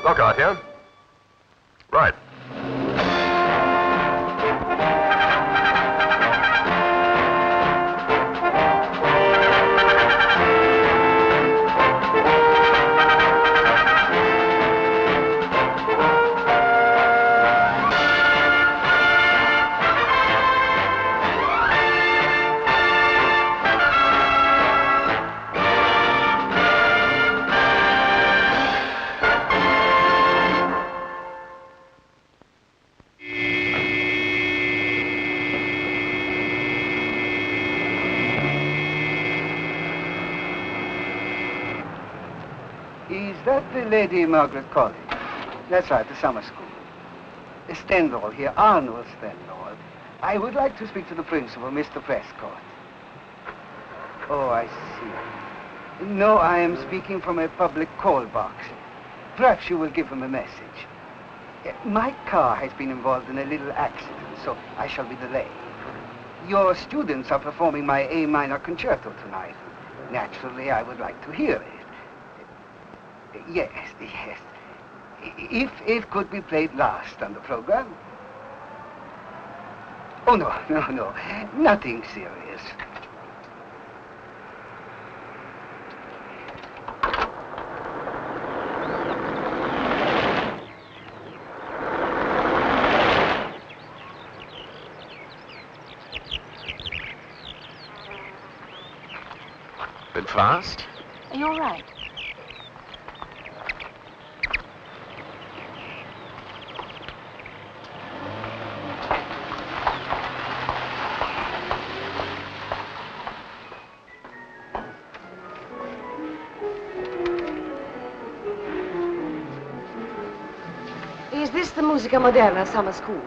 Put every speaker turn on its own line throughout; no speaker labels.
Lockout here. Right.
Is that the Lady Margaret College? That's right, the summer school. Stendhal here, Arnold Stendhal. I would like to speak to the principal, Mr. Prescott. Oh, I see. No, I am speaking from a public call box. Perhaps you will give him a message. My car has been involved in a little accident, so I shall be delayed. Your students are performing my A minor concerto tonight. Naturally, I would like to hear it. Yes, yes. If it could be played last on the program. Oh, no. Nothing serious.
Bit fast?
Are you all right? Is this the Musica Moderna summer school?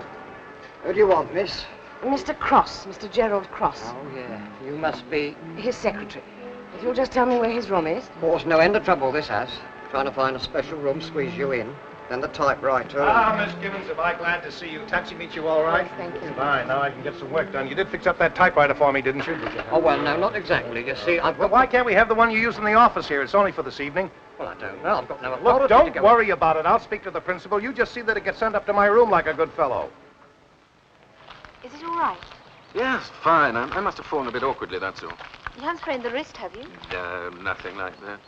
Who do you want, miss?
Mr. Cross, Mr. Gerald Cross.
Oh, yeah. You must be...
His secretary. If you'll just tell me where his room is.
Course, no end of trouble this has. Trying to find a special room, squeeze you in. Then the typewriter.
Ah, Miss Gibbons, am I glad to see you. Taxi meet you all right?
Yes, thank you.
Fine, now I can get some work done. You did fix up that typewriter for me, didn't you?
Oh, well, no, not exactly. You see, I've
But
got...
why can't we have the one you use in the office here? It's only for this evening.
Well, I don't know. I've got no
Look,
authority
don't
to go...
worry about it. I'll speak to the principal. You just see that it gets sent up to my room like a good fellow.
Is it all right?
Yes, fine. I must have fallen a bit awkwardly, that's all.
You haven't sprained the wrist, have you?
Nothing like that.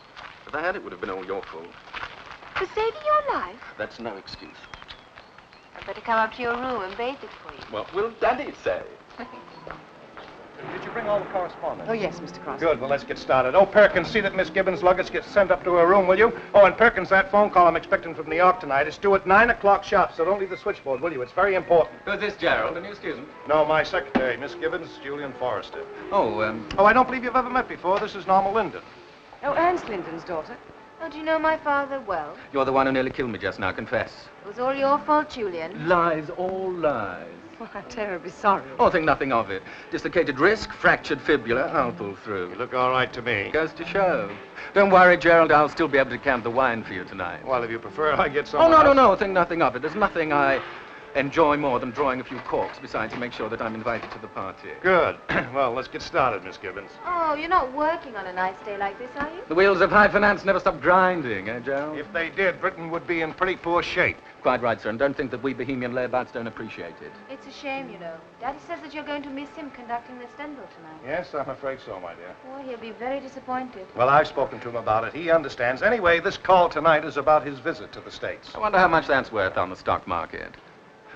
If I had, it would have been all your fault.
For saving your life?
That's no excuse.
I'd better come up to your room and bathe it for you.
What will Daddy say?
Did you bring all the correspondence?
Oh, yes, Mr. Cross.
Good, well, let's get started. Oh, Perkins, see that Miss Gibbons' luggage gets sent up to her room, will you? Oh, and Perkins, that phone call I'm expecting from New York tonight is due at 9 o'clock sharp, so don't leave the switchboard, will you? It's very important.
Who's this, Gerald? Can you excuse me?
No, my secretary, Miss Gibbons, Julian Forrester.
Oh,
Oh, I don't believe you've ever met before. This is Norma Linden.
Oh, Ernst Linden's daughter. Oh, do you know my father well?
you're the one who nearly killed me just now, confess.
It was all your fault, Julian.
Lies, all lies.
Oh, I'm terribly sorry.
Oh, think nothing of it. Dislocated wrist, fractured fibula, I'll pull through.
You look all right to me.
Goes to show. Don't worry, Gerald, I'll still be able to camp the wine for you tonight.
Well, if you prefer, I get some.
Oh, no, think nothing of it. There's nothing I enjoy more than drawing a few corks. Besides, to make sure that I'm invited to the party.
Good. Well, let's get started, Miss Gibbons.
Oh, you're not working on a nice day like this, are you?
The wheels of high finance never stop grinding, eh, Gerald?
If they did, Britain would be in pretty poor shape.
Quite right, sir, and don't think that we bohemian layabouts don't appreciate it.
It's a shame, you know. Daddy says that you're going to miss him conducting the Stendhal tonight.
Yes, I'm afraid so, my dear.
Oh, he'll be very disappointed.
Well, I've spoken to him about it. He understands. Anyway, this call tonight is about his visit to the States.
I wonder how much that's worth on the stock market.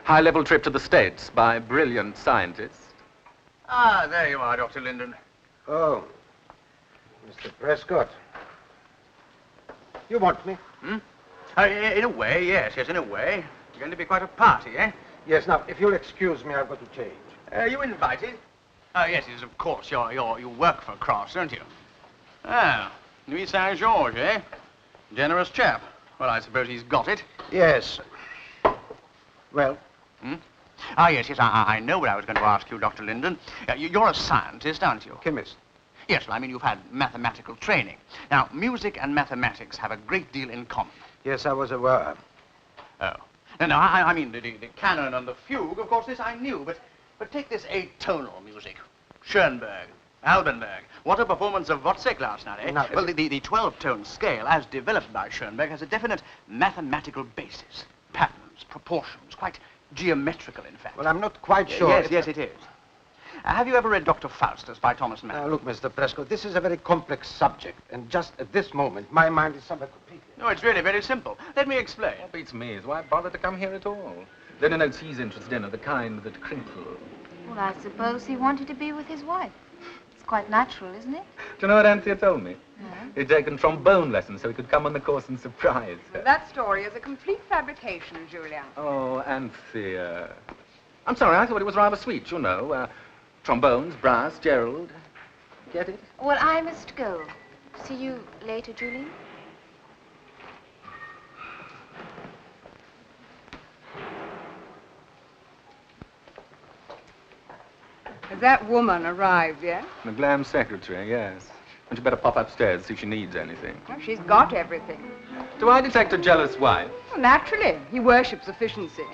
High-level trip to the States by brilliant scientists.
Ah, there you are, Dr. Linden.
Oh, Mr. Prescott. You want me?
In a way, yes, in a way. It's going to be quite a party, eh?
Yes, now, if you'll excuse me, I've got to change.
You invited? Oh, yes, it is, of course. You work for Cross, don't you? Ah, Louis Saint-Georges, eh? Generous chap. Well, I suppose he's got it.
Yes. Well?
Ah, yes, I know what I was going to ask you, Dr. Linden. You're a scientist, aren't you?
Chemist.
Yes, well, I mean, you've had mathematical training. Now, music and mathematics have a great deal in common.
Yes, I was aware.
Oh. No, I mean, the canon and the fugue, of course, this I knew, but take this atonal music. Schoenberg, Albenberg. What a performance of Wozzeck last night, eh?
No.
Well, the 12-tone scale, as developed by Schoenberg, has a definite mathematical basis. Patterns, proportions, quite geometrical, in fact.
Well, I'm not quite sure.
Yes, it is. Have you ever read Dr. Faustus by Thomas Mann?
Look, Mr. Prescott, this is a very complex subject, and just at this moment, my mind is somewhere completely...
No, it's really very simple. Let me explain.
What beats me is why bother to come here at all? There are notes he's interested in are the kind that crinkle.
Well, I suppose he wanted to be with his wife. It's quite natural, isn't it?
Do you know what Anthea told me?
No.
He'd taken trombone lessons so he could come on the course and surprise her.
That story is a complete fabrication, Julia.
Oh, Anthea. I'm sorry, I thought it was rather sweet, you know. Trombones, brass, Gerald. Get it?
Well, I must go. See you later, Julian.
Has that woman arrived yet?
The glam secretary, yes. And you better pop upstairs, see if she needs anything.
Well, she's got everything.
Do I detect a jealous wife?
Well, naturally. He worships efficiency.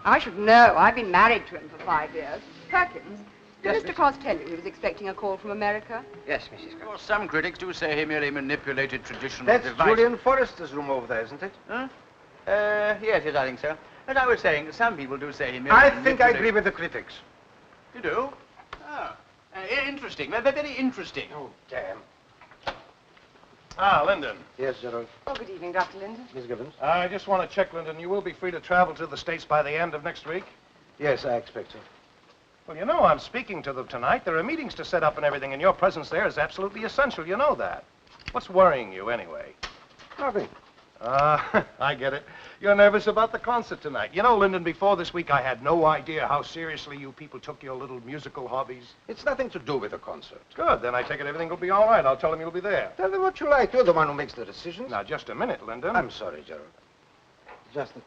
I should know. I've been married to him for 5 years. Perkins, did
Yes,
Mr.
Miss-
Cross tell you he was expecting a call from America?
Yes, Mrs.
Of course, some critics do say he merely manipulated traditional
That's
devices.
Julian Forrester's room over there, isn't it?
Huh? Yes, I think so. As I was saying, some people do say he merely
I think I
manipulated-
agree with the critics.
You do? Oh. Interesting. Very interesting.
Oh, damn.
Ah, Lyndon.
Yes, Gerald.
Oh, good evening, Dr. Linden.
Miss Gibbons?
I just want to check, Lyndon, you will be free to travel to the States by the end of next week?
Yes, I expect so.
Well, you know, I'm speaking to them tonight. There are meetings to set up and everything, and your presence there is absolutely essential. You know that. What's worrying you, anyway?
Nothing.
I get it. You're nervous about the concert tonight. You know, Lyndon, before this week, I had no idea how seriously you people took your little musical hobbies.
It's nothing to do with the concert.
Good. Then I take it everything will be all right. I'll tell them you'll be there.
Tell them what you like. You're the one who makes the decisions.
Now, just a minute, Lyndon.
I'm sorry, Gerald. Just that...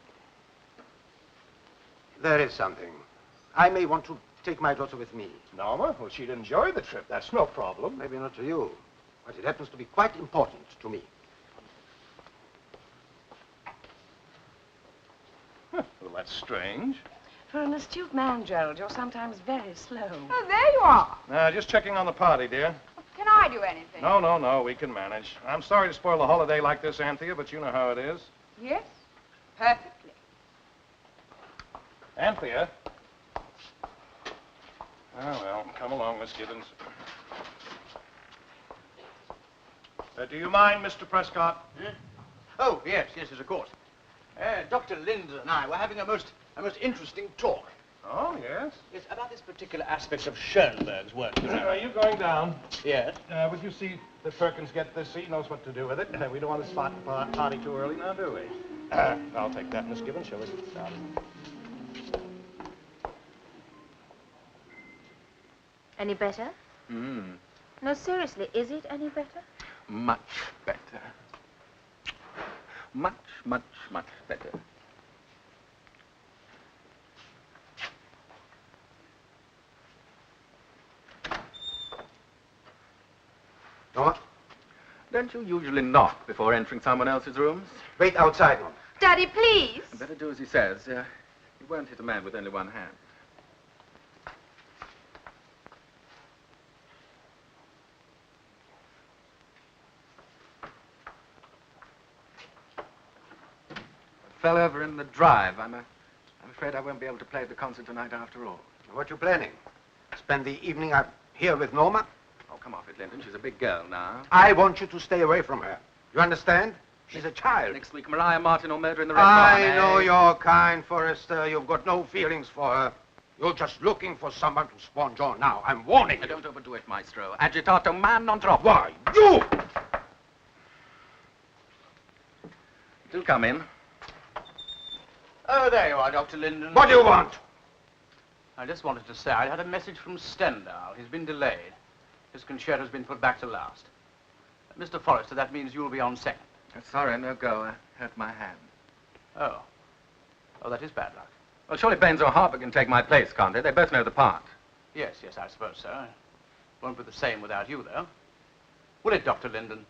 There is something. I may want to take my daughter with me.
Norma? Well, she'd enjoy the trip. That's no problem.
Maybe not to you, but it happens to be quite important to me.
Well, that's strange.
For an astute man, Gerald, you're sometimes very slow.
Oh, there you are.
Just checking on the party, dear.
Can I do anything?
No, we can manage. I'm sorry to spoil the holiday like this, Anthea, but you know how it is.
Yes, perfectly.
Anthea? Oh, well, come along, Miss Gibbons. Do you mind, Mr. Prescott?
Oh, yes, of course. Dr. Linden and I were having a most interesting talk.
Oh, yes?
Yes, about this particular aspect of Schoenberg's work, you know.
Are you going down?
Yes.
Would you see that Perkins get this? He knows what to do with it. We don't want to start the party too early now, do we? I'll take that, Miss Gibbons, shall we?
Any better? No, seriously, is it any better?
Much better. Much, much, much better.
Norma?
Don't you usually knock before entering someone else's rooms?
Wait outside, Norma.
Daddy, please.
You better do as he says. You won't hit a man with only one hand. Fell over in the drive. I'm afraid I won't be able to play at the concert tonight after all.
What you planning? Spend the evening out here with Norma?
Oh, come off it, Lyndon. She's a big girl now.
I want you to stay away from her. You understand? She's a child.
Next week, Mariah Martin will murder in the Red Barn.
I know you're kind, Forrester. You've got no feelings for her. You're just looking for someone to sponge on now. I'm warning you.
Don't overdo it, Maestro. Agitato man non troppo.
Why, you!
Do come in.
Oh, there you are, Dr. Linden.
What do you want?
I just wanted to say I had a message from Stendhal. He's been delayed. His concerto's been put back to last. Mr. Forrester, that means you'll be on second.
Sorry, no go. I hurt my hand.
Oh. Oh, that is bad luck.
Well, surely Baines or Harper can take my place, can't they? They both know the part.
Yes, I suppose so. Won't be the same without you, though. Will it, Dr. Linden?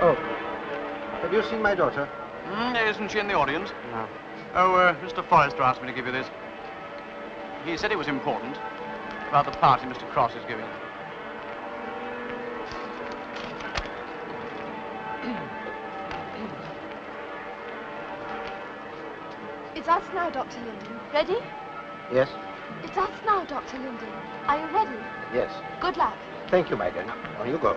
Oh. Have you seen my daughter?
Isn't she in the audience?
No.
Oh, Mr. Forrester asked me to give you this. He said it was important about the party Mr. Cross is giving.
It's us now, Dr. Linden. Ready?
Yes?
It's us now, Dr. Linden. Are you ready?
Yes.
Good luck.
Thank you, my dear. Now, on you go.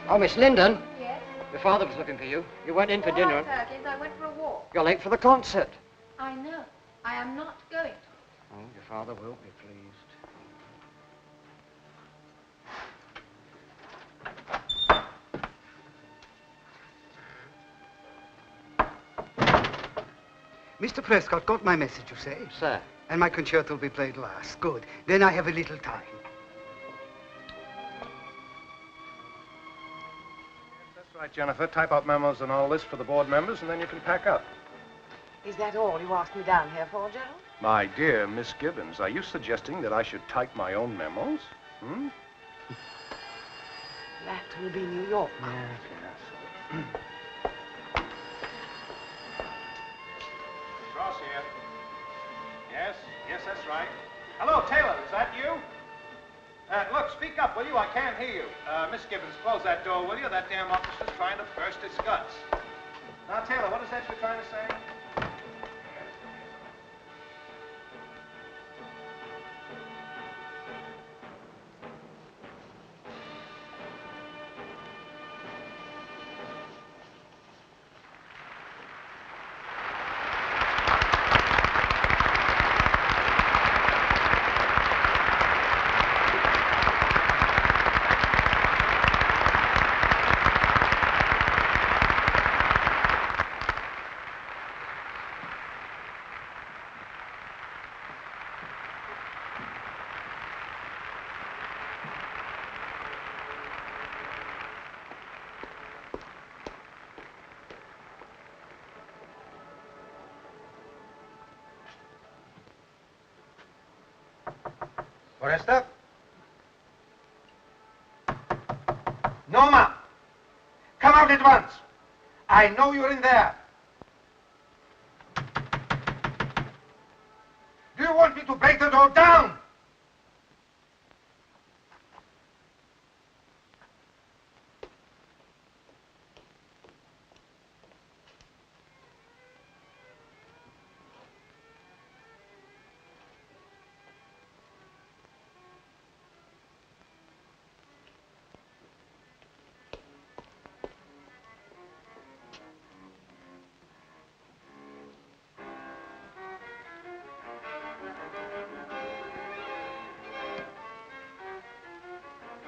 Oh, Miss Linden.
Yes?
Your father was looking for you. You went in for
All
dinner.
right, Perkins, I went for a walk.
You're late for the concert.
I know. I am not going.
Oh, your father will be pleased.
Mr. Prescott got my message, you say?
Sir.
And my concerto will be played last. Good. Then I have a little time.
That's right, Jennifer. Type out memos and all this for the board members, and then you can pack up.
Is that all you asked me down here for, Gerald?
My dear Miss Gibbons, are you suggesting that I should type my own memos?
That will be New York.
Yes. Cross here. Yes, that's right. Hello, Taylor, is that you? Look, speak up, will you? I can't hear you. Miss Gibbons, close that door, will you? That damn officer's trying to burst his guts. Now, Taylor, what is that you're trying to say?
Forrester? Norma! Come out at once! I know you're in there. Do you want me to break the door down?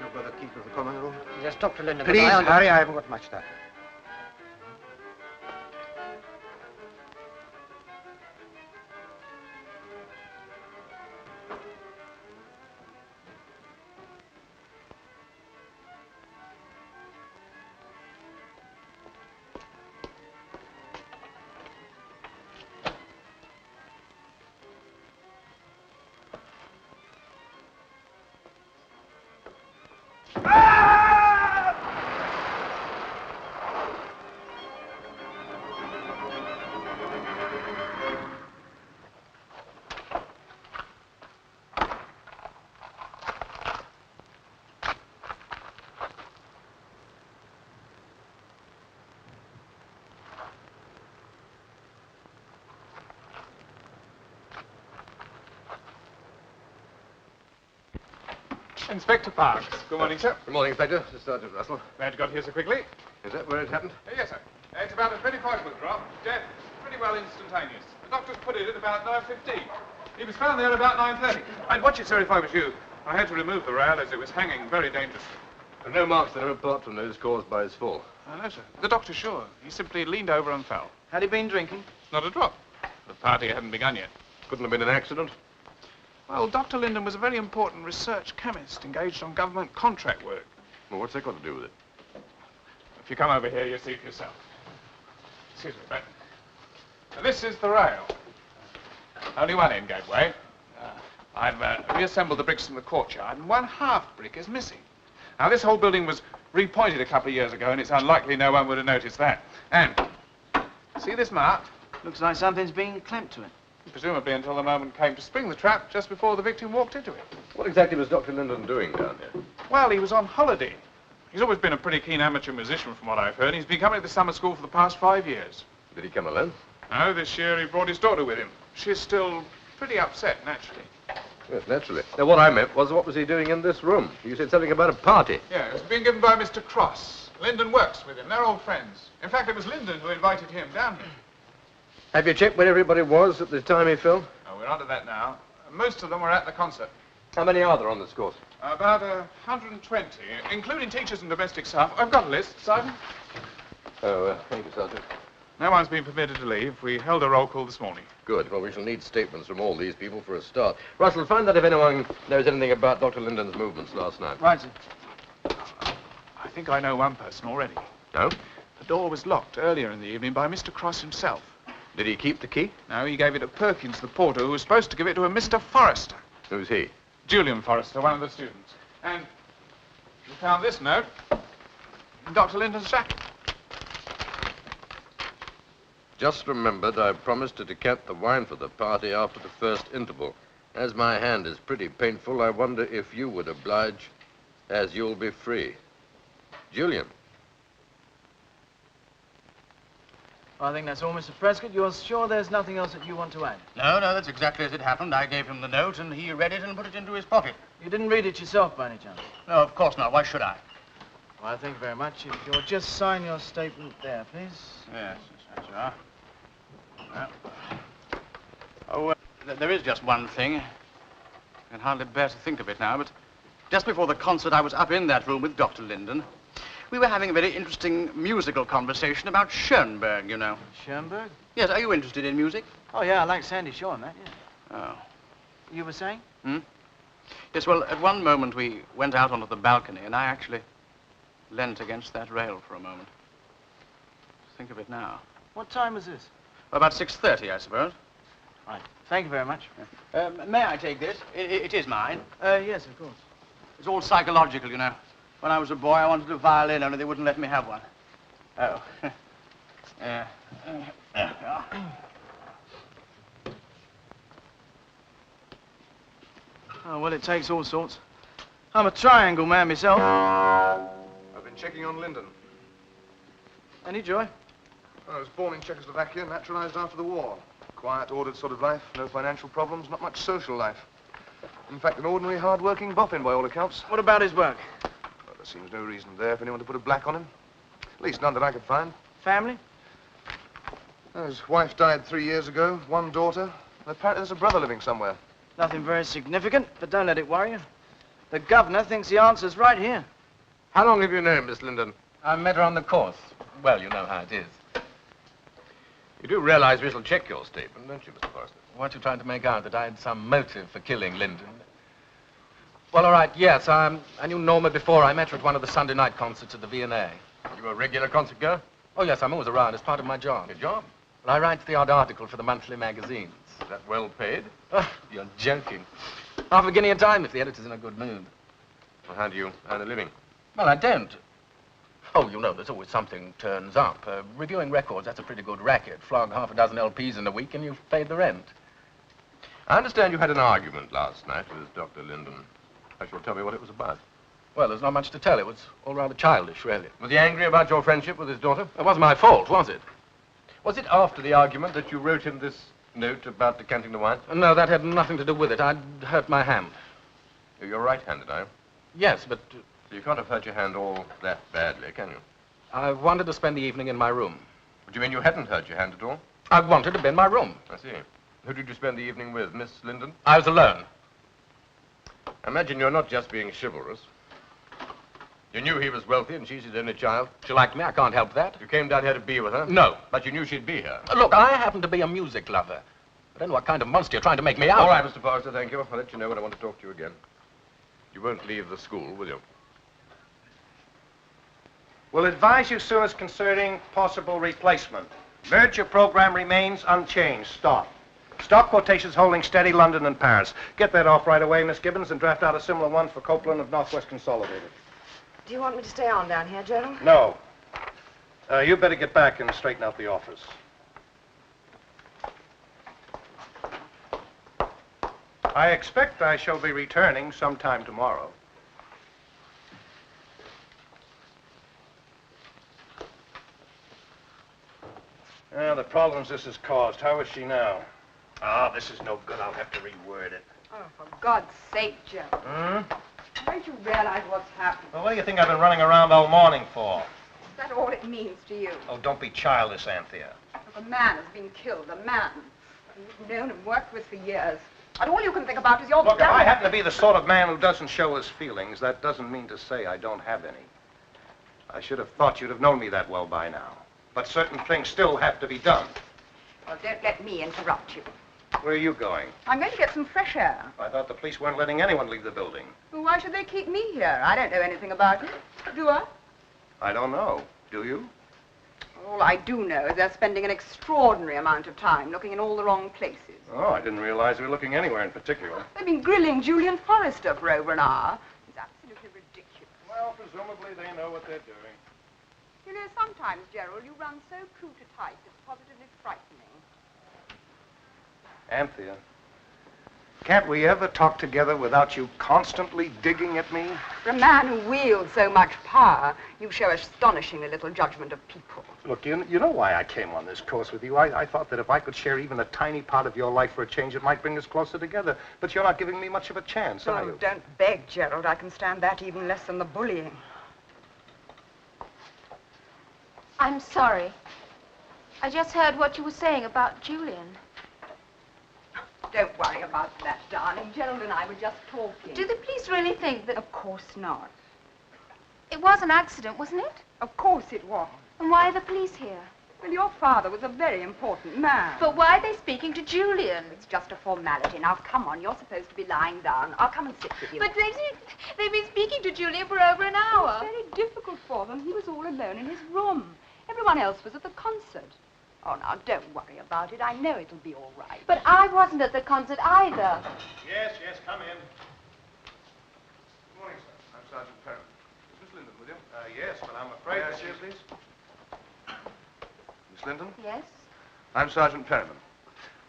You've got the key to the common room?
Yes, Dr. Linden.
Please hurry, I haven't got much time.
Inspector Parks. Good morning, sir.
Good morning, Inspector. This is Sergeant Russell.
Glad you got here so quickly.
Is that where it happened?
Yes, sir. It's about a 24-foot drop. Death pretty well instantaneous. The doctors put it at about 9:15. He was found there about 9:30. I'd watch it, sir, if I was you. I had to remove the rail as it was hanging very dangerously.
There are no marks there apart from those caused by his fall.
No, sir. The doctor's sure. He simply leaned over and fell.
Had he been drinking?
Not a drop. The party hadn't begun yet.
Couldn't have been an accident.
Well, Dr. Linden was a very important research chemist engaged on government contract work.
Well, what's that got to do with it?
If you come over here, you'll see for yourself. Excuse me, but this is the rail. Only one end gave way. I've reassembled the bricks from the courtyard, and one half brick is missing. Now, this whole building was repointed a couple of years ago, and it's unlikely no one would have noticed that. And, see this mark?
Looks like something's been clamped to it.
Presumably until the moment came to spring the trap just before the victim walked into it.
What exactly was Dr. Linden doing down here?
Well, he was on holiday. He's always been a pretty keen amateur musician, from what I've heard. He's been coming to the summer school for the past 5 years.
Did he come alone?
No, this year he brought his daughter with him. She's still pretty upset, naturally.
Yes, naturally. Now, what I meant was, what was he doing in this room? You said something about a party.
Yeah, it was being given by Mr. Cross. Linden works with him. They're old friends. In fact, it was Linden who invited him down here.
Have you checked where everybody was at the time he fell?
Oh, we're onto that now. Most of them were at the concert.
How many are there on this course?
About 120, including teachers and domestic staff. I've got a list, Sergeant.
Oh, thank you, Sergeant.
No one's been permitted to leave. We held a roll call this morning.
Good. Well, we shall need statements from all these people for a start. Russell, find out if anyone knows anything about Dr. Linden's movements last night.
Right, sir.
I think I know one person already.
No?
The door was locked earlier in the evening by Mr. Cross himself.
Did he keep the key?
No, he gave it to Perkins, the porter, who was supposed to give it to a Mr. Forrester.
Who's he?
Julian Forrester, one of the students. And we found this note in Dr. Linden's jacket.
Just remembered I promised to decant the wine for the party after the first interval. As my hand is pretty painful, I wonder if you would oblige, as you'll be free. Julian.
I think that's all, Mr. Prescott. You're sure there's nothing else that you want to add? No, that's exactly as it happened. I gave him the note, and he read it and put it into his pocket. You didn't read it yourself, by any chance? No, of course not. Why should I? Well, thank you very much. If you'll just sign your statement there, please. Yes, yes, you are. Well. Oh, there is just one thing. I can hardly bear to think of it now, but just before the concert, I was up in that room with Dr. Linden. We were having a very interesting musical conversation about Schoenberg, you know. Schoenberg? Yes, are you interested in music? Oh, yeah, I like Sandy Shaw and that, yeah. Oh. You were saying? Yes, well, at one moment we went out onto the balcony, and I actually leant against that rail for a moment. Think of it now. What time was this? About 6:30, I suppose. Right. Thank you very much. May I take this? It is mine. Yes, of course. It's all psychological, you know. When I was a boy, I wanted a violin, only they wouldn't let me have one. Oh. Oh, well, it takes all sorts. I'm a triangle man myself.
I've been checking on Linden.
Any joy?
I was born in Czechoslovakia, naturalized after the war. Quiet, ordered sort of life, no financial problems, not much social life. In fact, an ordinary, hard-working boffin by all accounts.
What about his work?
Well, there seems no reason there for anyone to put a black on him. At least none that I could find.
Family?
His wife died 3 years ago, one daughter, and apparently there's a brother living somewhere.
Nothing very significant, but don't let it worry you. The governor thinks the answer's right here.
How long have you known Miss Linden?
I met her on the course. Well, you know how it is.
You do realize we shall check your statement, don't you, Mr. Forrester?
What you trying to make out, that I had some motive for killing Linden? Well, all right, yes, I knew Norma before. I met her at one of the Sunday night concerts at the V&A.
You a regular concert goer?
Oh, yes, I'm always around. It's part of my job.
Your job?
Well, I write the odd article for the monthly magazines.
Is that well paid?
Oh, you're joking. Half a guinea a time if the editor's in a good mood.
Well, how do you earn a living?
Well, I don't. Oh, you know, there's always something turns up. Reviewing records, that's a pretty good racket. Flog half a dozen LPs in a week and you've paid the rent.
I understand you had an argument last night with Dr. Linden. I shall tell me what it was about.
Well, there's not much to tell. It was all rather childish, really.
Was he angry about your friendship with his daughter?
It wasn't my fault, was it?
Was it after the argument that you wrote him this note about decanting the wine?
No, that had nothing to do with it. I'd hurt my hand.
You're right-handed, are you?
Yes, but...
So you can't have hurt your hand all that badly, can you?
I wanted to spend the evening in my room.
But you mean you hadn't hurt your hand at all?
I wanted to be in my room.
I see. Who did you spend the evening with, Miss Linden?
I was alone.
I imagine you're not just being chivalrous. You knew he was wealthy and she's his only child.
She liked me. I can't help that.
You came down here to be with her?
No.
But you knew she'd be here.
Look, I happen to be a music lover. I don't know what kind of monster you're trying to make me out.
All right, Mr. Forrester, thank you. I'll let you know when I want to talk to you again. You won't leave the school, will you?
We'll advise you soon as concerning possible replacement. Merger program remains unchanged. Stop. Stock quotations holding steady, London and Paris. Get that off right away, Miss Gibbons, and draft out a similar one for Copeland of Northwest Consolidated.
Do you want me to stay on down here, Gerald?
No. You better get back and straighten out the office. I expect I shall be returning sometime tomorrow. The problems this has caused. How is she now? Ah, this is no good. I'll have to reword it.
Oh, for God's sake, Gerald. Don't you realize what's happened?
Well, what do you think I've been running around all morning for?
Is that all it means to you?
Oh, don't be childish, Anthea.
Look, a man has been killed, a man you've known and worked with for years. And all you can think about is your
Look, if
family.
I happen to be the sort of man who doesn't show his feelings, that doesn't mean to say I don't have any. I should have thought you'd have known me that well by now. But certain things still have to be done.
Well, don't let me interrupt you.
Where are you going?
I'm going to get some fresh air.
I thought the police weren't letting anyone leave the building.
Well, why should they keep me here? I don't know anything about it. Do I?
I don't know. Do you?
All I do know is they're spending an extraordinary amount of time looking in all the wrong places.
Oh, I didn't realize we were looking anywhere in particular.
They've been grilling Julian Forrester for over an hour. It's absolutely ridiculous.
Well, presumably they know what they're doing.
You know, sometimes, Gerald, you run so true to type, it's positively frightening.
Anthea, can't we ever talk together without you constantly digging at me?
For a man who wields so much power, you show astonishingly little judgment of people.
Look, you know why I came on this course with you. I thought that if I could share even a tiny part of your life for a change, it might bring us closer together. But you're not giving me much of a chance, are you?
Don't beg, Gerald. I can stand that even less than the bullying.
I'm sorry. I just heard what you were saying about Julian.
Don't worry about that, darling. Gerald and I were just talking.
Do the police really think that...
Of course not.
It was an accident, wasn't it?
Of course it was.
And why are the police here?
Well, your father was a very important man.
But why are they speaking to Julian?
It's just a formality. Now, come on. You're supposed to be lying down. I'll come and sit with you.
But they've been speaking to Julian for over an hour.
It was very difficult for them. He was all alone in his room. Everyone else was at the concert. Oh, now, don't worry about it. I know it'll be all right.
But I wasn't at the concert either.
Yes, come in.
Good morning, sir. I'm Sergeant Perrin. Is Miss Linden with you?
Yes, but I'm afraid...
May I see her, please? Miss Linden?
Yes?
I'm Sergeant Perriman.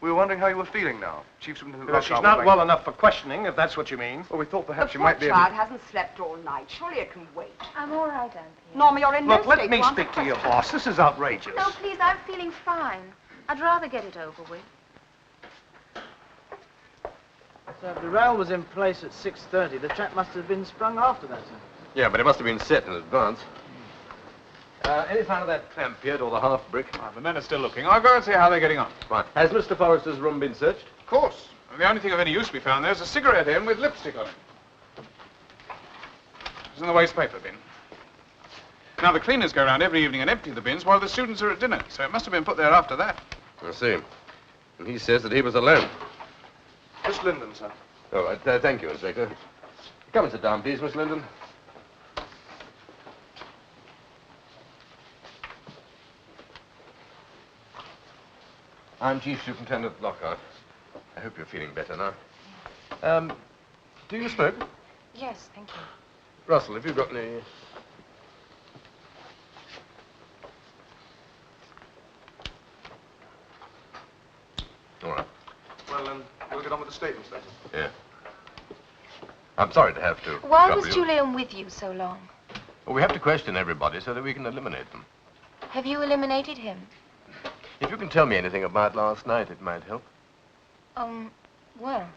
We were wondering how you were feeling now. Chief Superintendent
She's not well enough for questioning, if that's what you mean.
Well, we thought perhaps
The
you might
poor
be
child hasn't slept all night. Surely it can wait.
I'm all right, Anthea.
Norma, you're in no
Look,
state
let me
to answer
speak to your
questions.
boss. This is outrageous.
No, please, I'm feeling fine. I'd rather get it over with.
So if the rail was in place at 6:30, the track must have been sprung after that, sir.
Yeah, but it must have been set in advance. Any sign of that clamp yet, or the half brick?
The men are still looking. I'll go and see how they're getting on.
Right. Has Mr. Forrester's room been searched?
Of course. And the only thing of any use we found there is a cigarette end with lipstick on it. It's in the waste paper bin. Now, the cleaners go around every evening and empty the bins while the students are at dinner, so it must have been put there after that.
I see. And he says that he was alone.
Miss Linden, sir.
All right. Thank you, Inspector. Come and sit down, please, Miss Linden. I'm Chief Superintendent Lockhart. I hope you're feeling better now. Do you smoke?
Yes, thank you.
Russell, have you got any... All right.
Well, we'll get on with the statements then.
Yeah. I'm sorry to have to
Why
trouble
was
you.
Julian with you so long?
Well, we have to question everybody so that we can eliminate them.
Have you eliminated him?
If you can tell me anything about last night, it might help.
Well.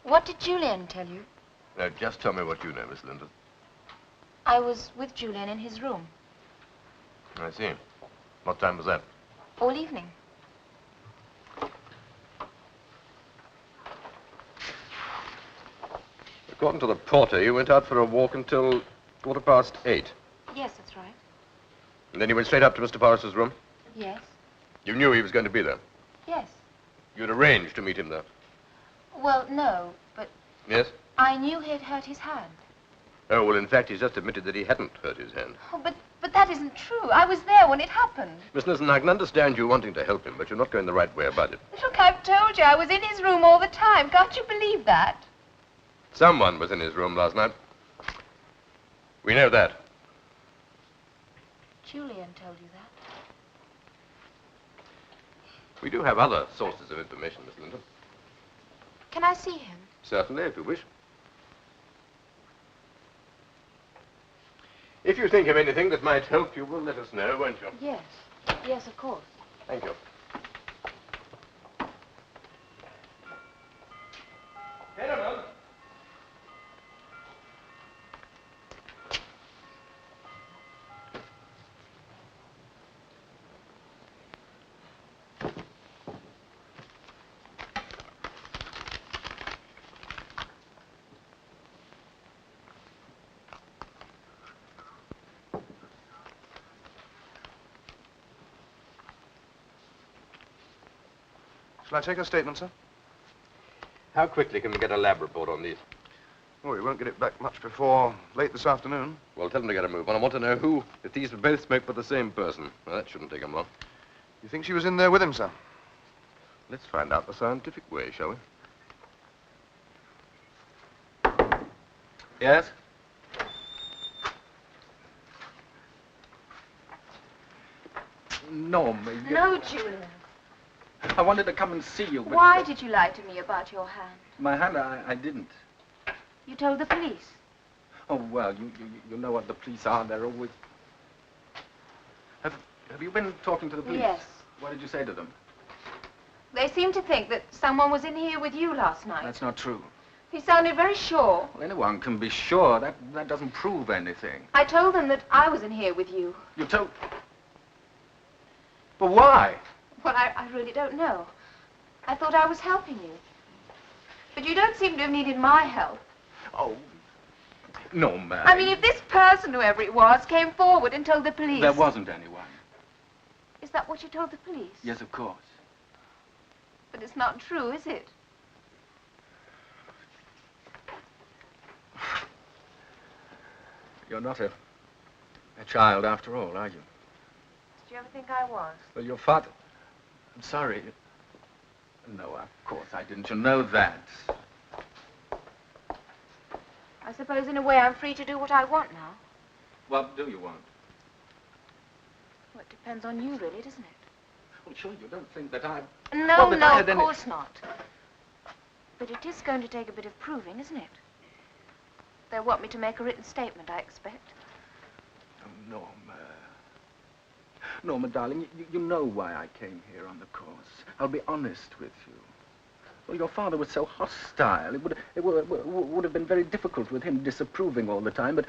What did Julian tell you?
Now, just tell me what you know, Miss Linden.
I was with Julian in his room.
I see. What time was that?
All evening.
According to the porter, you went out for a walk until 8:15.
Yes, that's right.
And then you went straight up to Mr. Forrester's room?
Yes.
You knew he was going to be there?
Yes.
You'd arranged to meet him there?
Well, no, but
Yes?
I knew he'd hurt his hand.
Oh, well, in fact, he's just admitted that he hadn't hurt his hand.
Oh, but that isn't true. I was there when it happened.
Miss Nielsen, I can understand you wanting to help him, but you're not going the right way about it.
Look, I've told you, I was in his room all the time. Can't you believe that?
Someone was in his room last night. We know that.
Julian told you that.
We do have other sources of information, Miss Linden.
Can I see him?
Certainly, if you wish. If you think of anything that might help, you will let us know, won't you?
Yes. Yes, of course.
Thank you. Gentlemen.
Shall I take a statement, sir?
How quickly can we get a lab report on these?
Oh, we won't get it back much before late this afternoon.
Well, tell them to get a move on. I want to know if these were both smoked by the same person. Well, that shouldn't take them long.
You think she was in there with him, sir?
Let's find out the scientific way, shall we? Yes?
No,
No, Julian.
I wanted to come and see you, but...
Why did you lie to me about your hand?
My hand, I didn't.
You told the police.
Oh, well, you know what the police are. They're always... Have you been talking to the police?
Yes.
What did you say to them?
They seem to think that someone was in here with you last night.
That's not true.
He sounded very sure.
Well, anyone can be sure. That doesn't prove anything.
I told them that I was in here with you.
You told... But why?
Well, I really don't know. I thought I was helping you. But you don't seem to have needed my help.
Oh, no, Mary.
I mean, if this person, whoever it was, came forward and told the police...
There wasn't anyone.
Is that what you told the police?
Yes, of course.
But it's not true, is it?
You're not a child after all, are you?
Did you ever think I was?
Well, your father... I'm sorry. No, of course I didn't. You know that.
I suppose in a way I'm free to do what I want now.
What do you want?
Well, it depends on you, really, doesn't it?
Well, sure, you don't think that I...
No,
well, that I
no,
had
of
any...
course not. But it is going to take a bit of proving, isn't it? They'll want me to make a written statement, I expect.
Oh, Norma. Norma, darling, you know why I came here on the course. I'll be honest with you. Well, your father was so hostile. It would have been very difficult with him disapproving all the time, but...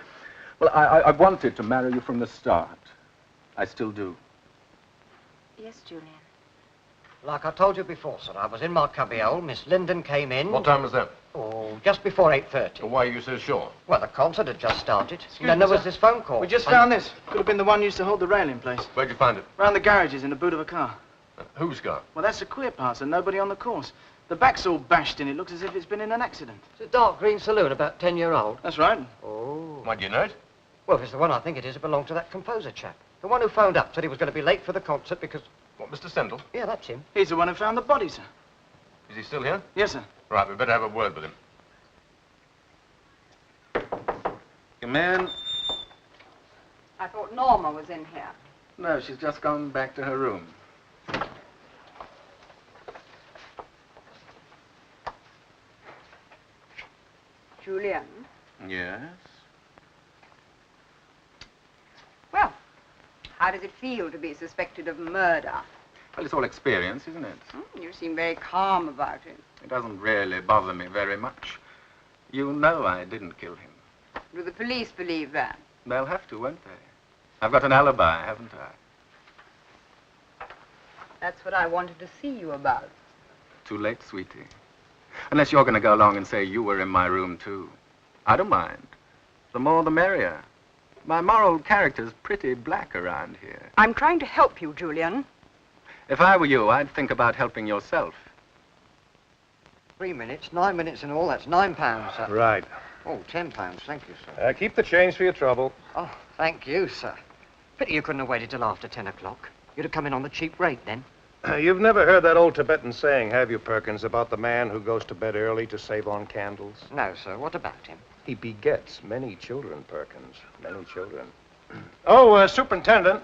Well, I wanted to marry you from the start. I still do.
Yes, Julian.
Like I told you before, sir, I was in my cubbyhole. Miss Linden came in.
What time was that?
Oh, just before 8:30.
Well, why are you so sure?
Well, the concert had just started.
Excuse
Then
me,
there was
sir.
this phone call.
We just found this. Could have been the one used to hold the rail in place.
Where'd you find it?
Round the garages in the boot of a car.
Whose car?
Well, that's the queer part, sir. Nobody on the course. The back's all bashed in. It looks as if it's been in an accident.
It's a dark green saloon, about 10-year-old.
That's right.
Oh.
Why, do you know it?
Well, if it's the one I think it is, it belonged to that composer chap. The one who phoned up, said he was going to be late for the concert because...
What, Mr. Stendhal?
Yeah, that's him.
He's the one who found the body, sir.
Is he still here?
Yes, sir.
Right, we'd better have a word with him.
Come in.
I thought Norma was in here.
No, she's just gone back to her room.
Julian.
Yes?
Well, how does it feel to be suspected of murder?
Well, it's all experience, isn't it?
You seem very calm about it.
It doesn't really bother me very much. You know I didn't kill him.
Do the police believe that?
They'll have to, won't they? I've got an alibi, haven't I?
That's what I wanted to see you about.
Too late, sweetie. Unless you're going to go along and say you were in my room, too. I don't mind. The more, the merrier. My moral character's pretty black around here.
I'm trying to help you, Julian.
If I were you, I'd think about helping yourself.
3 minutes, 9 minutes in all, that's £9, sir.
Right.
Oh, £10, thank you, sir.
Keep the change for your trouble.
Oh, thank you, sir. Pity you couldn't have waited till after 10 o'clock. You'd have come in on the cheap rate then.
You've never heard that old Tibetan saying, have you, Perkins, about the man who goes to bed early to save on candles?
No, sir. What about him?
He begets many children, Perkins. Many children. Oh, Superintendent.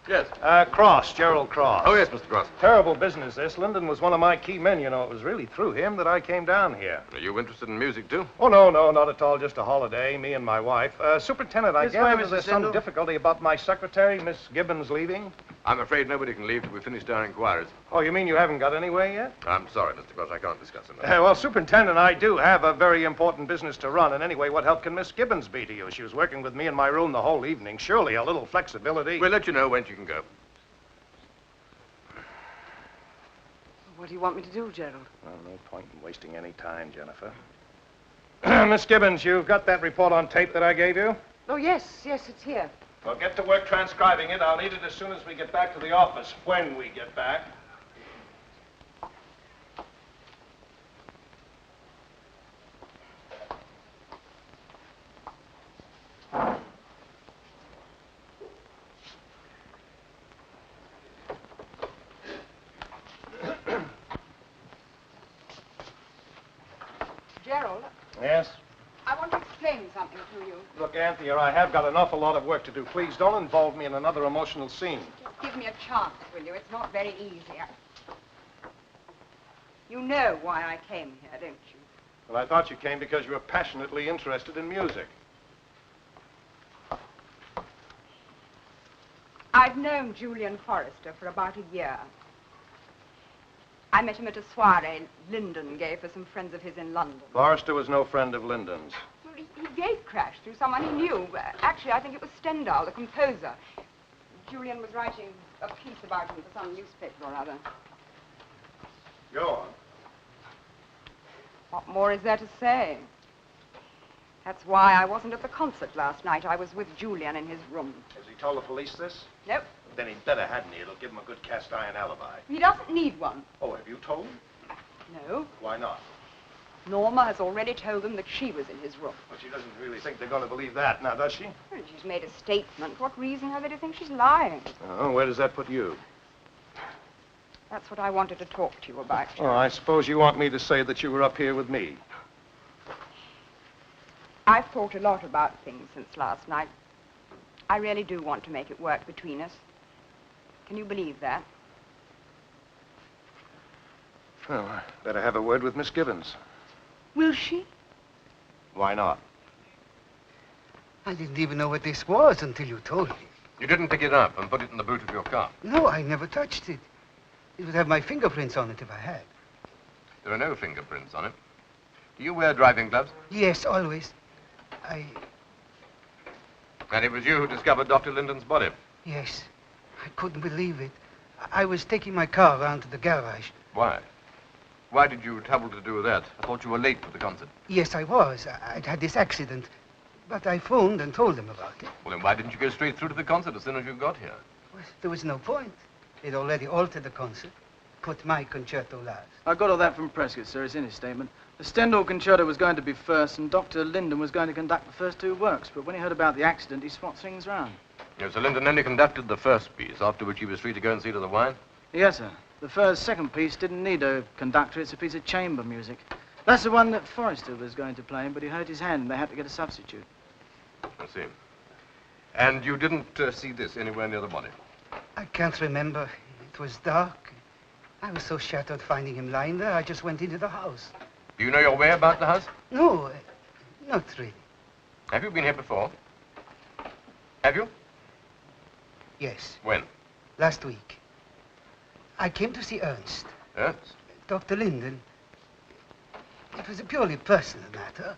Yes.
Cross, Gerald Cross.
Oh, yes, Mr. Cross.
Terrible business, this. Linden was one of my key men, you know. It was really through him that I came down here.
Are you interested in music, too?
Oh, no, not at all. Just a holiday, me and my wife. Superintendent, I
This
gather
way, Mr.
there's some
Sindel.
difficulty about my secretary, Miss Gibbons, leaving.
I'm afraid nobody can leave till we finished our inquiries.
Oh, you mean you haven't got anywhere yet?
I'm sorry, Mr. Cross. I can't discuss it.
Well, Superintendent, I do have a very important business to run. And anyway, what help can Miss Gibbons be to you? She was working with me in my room the whole evening. Surely a little flexibility.
We'll let you know when you can go.
What do you want me to do, Gerald?
Well, no point in wasting any time, Jennifer. Miss Gibbons, you've got that report on tape that I gave you?
Oh, yes, it's here.
Well, get to work transcribing it. I'll need it as soon as we get back to the office, when we get back.
Gerald,
Yes?
I want to explain something to you.
Look, Anthea, I have got an awful lot of work to do. Please don't involve me in another emotional scene.
Just give me a chance, will you? It's not very easy. You know why I came here, don't you?
Well, I thought you came because you were passionately interested in music.
I've known Julian Forrester for about a year. I met him at a soiree Lyndon gave for some friends of his in London.
Forrester was no friend of Lyndon's.
Well, he gate crashed through someone he knew. Actually, I think it was Stendhal, the composer. Julian was writing a piece about him for some newspaper or other.
Go on.
What more is there to say? That's why I wasn't at the concert last night. I was with Julian in his room.
Has he told the police this?
Nope.
Then he'd better, hadn't he? It'll give him a good cast-iron alibi.
He doesn't need one.
Oh, have you told him?
No.
Why not?
Norma has already told them that she was in his room.
Well, she doesn't really think they're going to believe that, now, does she?
Well, she's made a statement. What reason have they to think she's lying?
Oh, where does that put you?
That's what I wanted to talk to you about.
Oh, I suppose you want me to say that you were up here with me.
I've thought a lot about things since last night. I really do want to make it work between us. Can you believe that?
Well, I better have a word with Miss Gibbons.
Will she?
Why not?
I didn't even know what this was until you told me.
You didn't pick it up and put it in the boot of your car.
No, I never touched it. It would have my fingerprints on it if I had.
There are no fingerprints on it. Do you wear driving gloves?
Yes, always.
And it was you who discovered Dr. Linden's body?
Yes. I couldn't believe it. I was taking my car around to the garage.
Why? Why did you trouble to do that? I thought you were late for the concert.
Yes, I was. I'd had this accident. But I phoned and told them about it.
Well, then why didn't you go straight through to the concert as soon as you got here?
Well, there was no point. They'd already altered the concert. Put my concerto last.
I got all that from Prescott, sir. It's in his statement. The Stendhal concerto was going to be first, and Dr. Linden was going to conduct the first two works. But when he heard about the accident, he swapped things round.
Yes, Sir Linden only conducted the first piece, after which he was free to go and see to the wine?
Yes, sir. The second piece didn't need a conductor. It's a piece of chamber music. That's the one that Forrester was going to play, but he hurt his hand, and they had to get a substitute.
I see. And you didn't see this anywhere near the body?
I can't remember. It was dark. I was so shattered finding him lying there, I just went into the house.
Do you know your way about the house?
No, not really.
Have you been here before? Have you?
Yes,
When?
last week. I came to see Ernst.
Ernst?
Dr. Linden. It was a purely personal matter.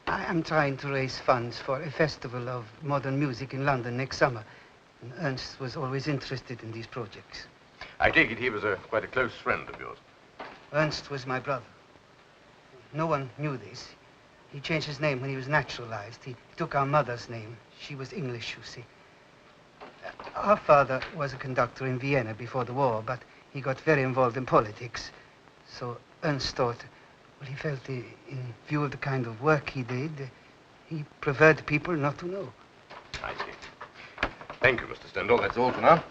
I am trying to raise funds for a festival of modern music in London next summer. And Ernst was always interested in these projects.
I take it he was quite a close friend of yours.
Ernst was my brother. No one knew this. He changed his name when he was naturalized. He took our mother's name. She was English, you see. Our father was a conductor in Vienna before the war, but he got very involved in politics. So Ernst thought, well, he felt in view of the kind of work he did, he preferred people not to know.
I see. Thank you, Mr. Stendhal. That's all for now.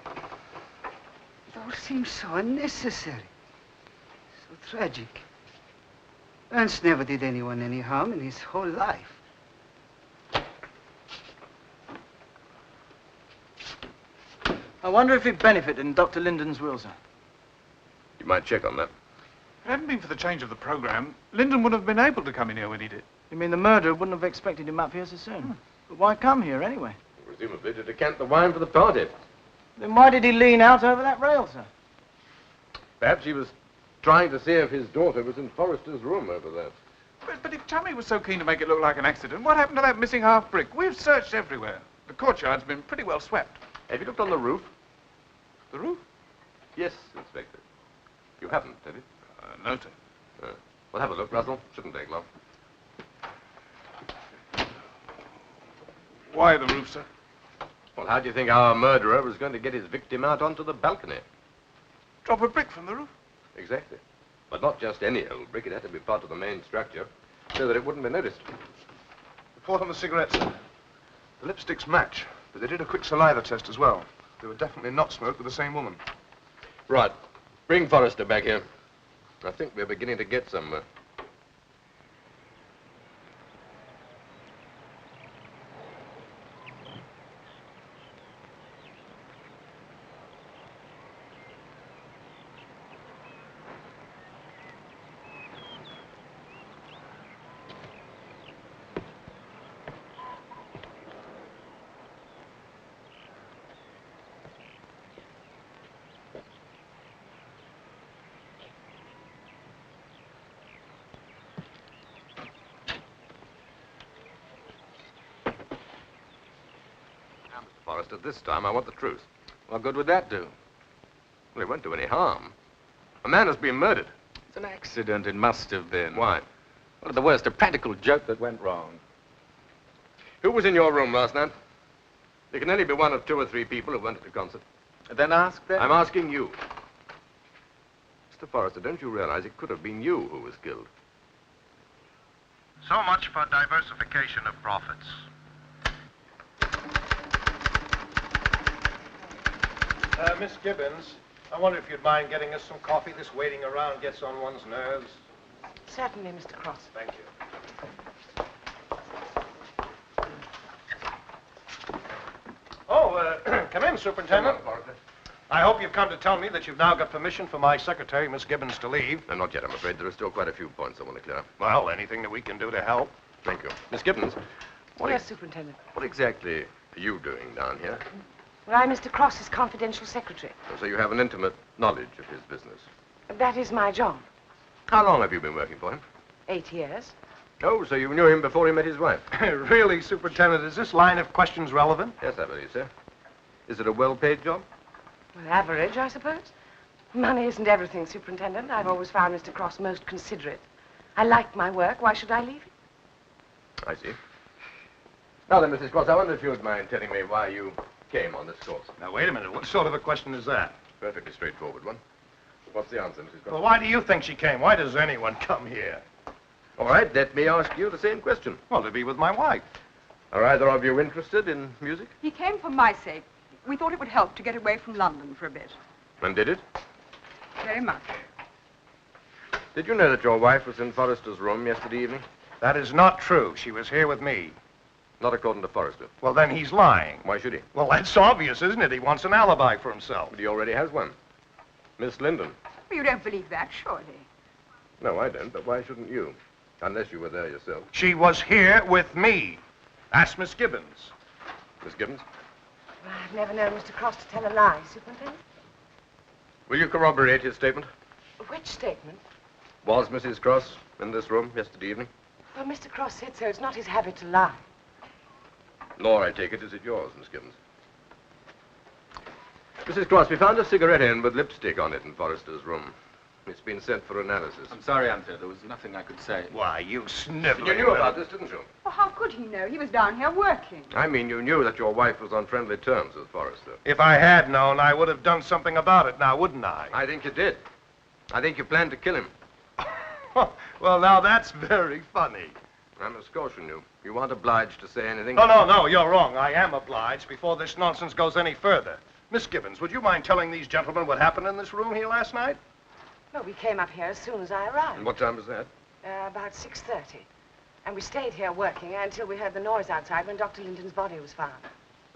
It all seems so unnecessary. So tragic. Ernst never did anyone any harm in his whole life.
I wonder if he benefited in Dr. Linden's will, sir.
You might check on that.
If it hadn't been for the change of the program, Linden would have been able to come in here when he did.
You mean the murderer wouldn't have expected him up here so soon? But why come here anyway?
Presumably to decant the wine for the party.
Then why did he lean out over that rail, sir?
Perhaps he was trying to see if his daughter was in Forrester's room over there.
But if Tummy was so keen to make it look like an accident, what happened to that missing half brick? We've searched everywhere. The courtyard's been pretty well swept.
Have you looked on the roof?
The roof?
Yes, Inspector. You haven't, have you?
No, sir.
Well, have a look, Russell. Shouldn't take long.
Why the roof, sir?
Well, how do you think our murderer was going to get his victim out onto the balcony?
Drop a brick from the roof?
Exactly. But not just any old brick. It had to be part of the main structure so that it wouldn't be noticed.
Report on the cigarettes, sir. The lipsticks match, but they did a quick saliva test as well. They were definitely not smoked with the same woman.
Right. Bring Forrester back here. I think we're beginning to get somewhere. Forrester, this time I want the truth.
What good would that do?
Well, it won't do any harm. A man has been murdered.
It's an accident. It must have been.
Why?
Well, at the worst, a practical joke that went wrong.
Who was in your room last night? There can only be one of 2 or 3 people who went to the concert.
Then ask them.
I'm asking you. Mr. Forrester, don't you realize it could have been you who was killed?
So much for diversification of profits. Miss Gibbons, I wonder if you'd mind getting us some coffee. This waiting around gets on one's nerves.
Certainly, Mr. Cross.
Thank you. Oh, come in, Superintendent. I hope you've come to tell me that you've now got permission for my secretary, Miss Gibbons, to leave.
No, not yet, I'm afraid. There are still quite a few points I want to clear up.
Well, anything that we can do to help.
Thank you. Miss Gibbons,
Yes, Superintendent.
what exactly are you doing down here?
Well, I'm Mr. Cross's confidential secretary.
So you have an intimate knowledge of his business.
That is my job.
How long have you been working for him?
8 years.
Oh, so you knew him before he met his wife?
Really, Superintendent, is this line of questions relevant?
Yes, I believe so. Is it a well-paid job?
Well, average, I suppose. Money isn't everything, Superintendent. I've always found Mr. Cross most considerate. I like my work. Why should I leave it?
I see. Now then, Mrs. Cross, I wonder if you'd mind telling me why you came on this course.
Now, wait a minute. What sort of a question is that?
Perfectly straightforward one. What's the answer, Mrs. Cross?
Well, why do you think she came? Why does anyone come here?
All right, let me ask you the same question.
Well, to be with my wife.
Are either of you interested in music?
He came for my sake. We thought it would help to get away from London for a bit.
And did it?
Very much.
Did you know that your wife was in Forrester's room yesterday evening?
That is not true. She was here with me.
Not according to Forrester.
Well, then he's lying.
Why should he?
Well, that's obvious, isn't it? He wants an alibi for himself.
But he already has one. Miss Linden.
Well, you don't believe that, surely.
No, I don't, but why shouldn't you? Unless you were there yourself.
She was here with me. Ask Miss Gibbons.
Miss Gibbons?
Well, I've never known Mr. Cross to tell a lie, Superintendent.
Will you corroborate his statement?
Which statement?
Was Mrs. Cross in this room yesterday evening?
Well, Mr. Cross said so. It's not his habit to lie.
Nor, I take it, is it yours, Miss Gibbons? Mrs. Cross, we found a cigarette end with lipstick on it in Forrester's room. It's been sent for analysis.
I'm sorry, Hunter. There was nothing I could say.
Why, you sniveling...
You knew about this, didn't you?
Well, how could he know? He was down here working.
I mean, you knew that your wife was on friendly terms with Forrester.
If I had known, I would have done something about it now, wouldn't I?
I think you did. I think you planned to kill him.
Well, now that's very funny.
I must caution you. You aren't obliged to say anything.
No, you're wrong. I am obliged before this nonsense goes any further. Miss Gibbons, would you mind telling these gentlemen what happened in this room here last night?
Well, we came up here as soon as I arrived.
And what time was that?
About 6:30. And we stayed here working until we heard the noise outside when Dr. Linden's body was found.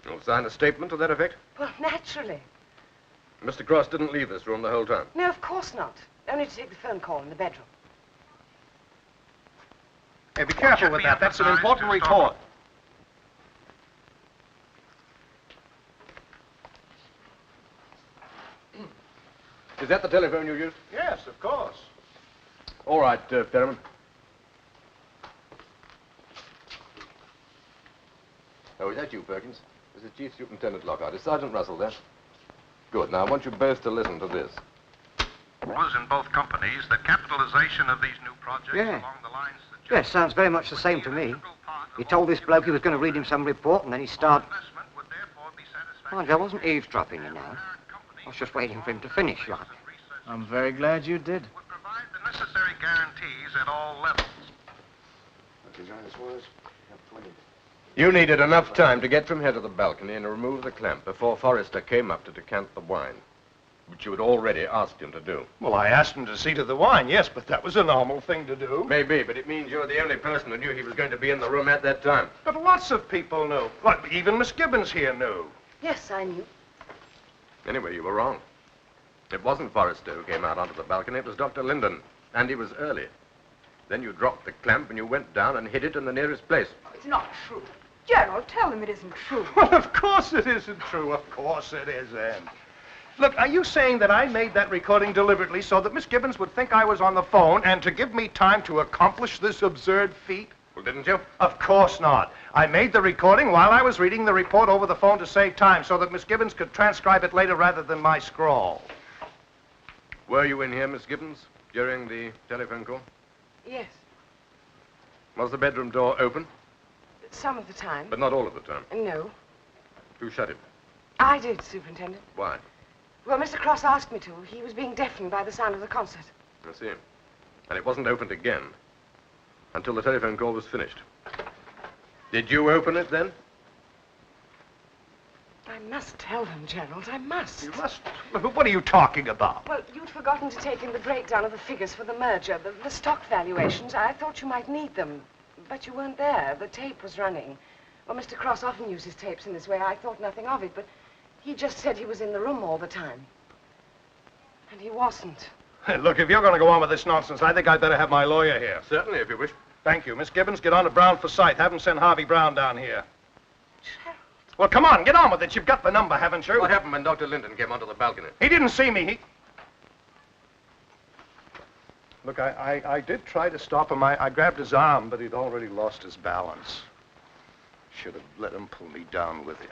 You'll sign a statement to that effect?
Well, naturally.
Mr. Cross didn't leave this room the whole time?
No, of course not. Only to take the phone call in the bedroom.
Hey, be careful with that. That's an important report.
Is that the telephone you used?
Yes, of course.
All right, Ferriman. Oh, is that you, Perkins? This is Chief Superintendent Lockhart. Is Sergeant Russell there? Good. Now, I want you both to listen to this.
Was in both companies that capitalization of these new projects along the lines that...
Yes, sounds very much the same to me. He told this bloke he was going to read him some report, and then he started... Mind you, I wasn't eavesdropping, you know. I was just waiting for him to finish, like.
I'm very glad you did.
Would provide the necessary guarantees at all levels.
You needed enough time to get from here to the balcony and remove the clamp before Forrester came up to decant the wine, which you had already asked him to do.
Well, I asked him to see to the wine, yes, but that was a normal thing to do.
Maybe, but it means you're the only person who knew he was going to be in the room at that time.
But lots of people knew. Like, even Miss Gibbons here knew.
Yes, I knew.
Anyway, you were wrong. It wasn't Forrester who came out onto the balcony, it was Dr. Linden, and he was early. Then you dropped the clamp and you went down and hid it in the nearest place.
It's not true. Gerald, tell him it isn't true.
Well, of course it isn't true. Of course it isn't. Look, are you saying that I made that recording deliberately so that Miss Gibbons would think I was on the phone and to give me time to accomplish this absurd feat?
Well, didn't you?
Of course not. I made the recording while I was reading the report over the phone to save time so that Miss Gibbons could transcribe it later rather than my scrawl.
Were you in here, Miss Gibbons, during the telephone call?
Yes.
Was the bedroom door open?
Some of the time.
But not all of the time?
No.
Who shut it?
I did, Superintendent.
Why?
Well, Mr. Cross asked me to. He was being deafened by the sound of the concert.
I see. And it wasn't opened again until the telephone call was finished. Did you open it then?
I must tell them, Gerald. I must.
You must? What are you talking about?
Well, you'd forgotten to take in the breakdown of the figures for the merger, the stock valuations. I thought you might need them, but you weren't there. The tape was running. Well, Mr. Cross often uses tapes in this way. I thought nothing of it, but he just said he was in the room all the time. And he wasn't.
Hey, look, if you're going to go on with this nonsense, I think I'd better have my lawyer here.
Certainly, if you wish.
Thank you. Miss Gibbons, get on to Brown for sight. Have him send Harvey Brown down here. Well, come on, get on with it. You've got the number, haven't you?
What happened when Dr. Linden came onto the balcony?
He didn't see me. Look, I did try to stop him. I grabbed his arm, but he'd already lost his balance. Should have let him pull me down with him.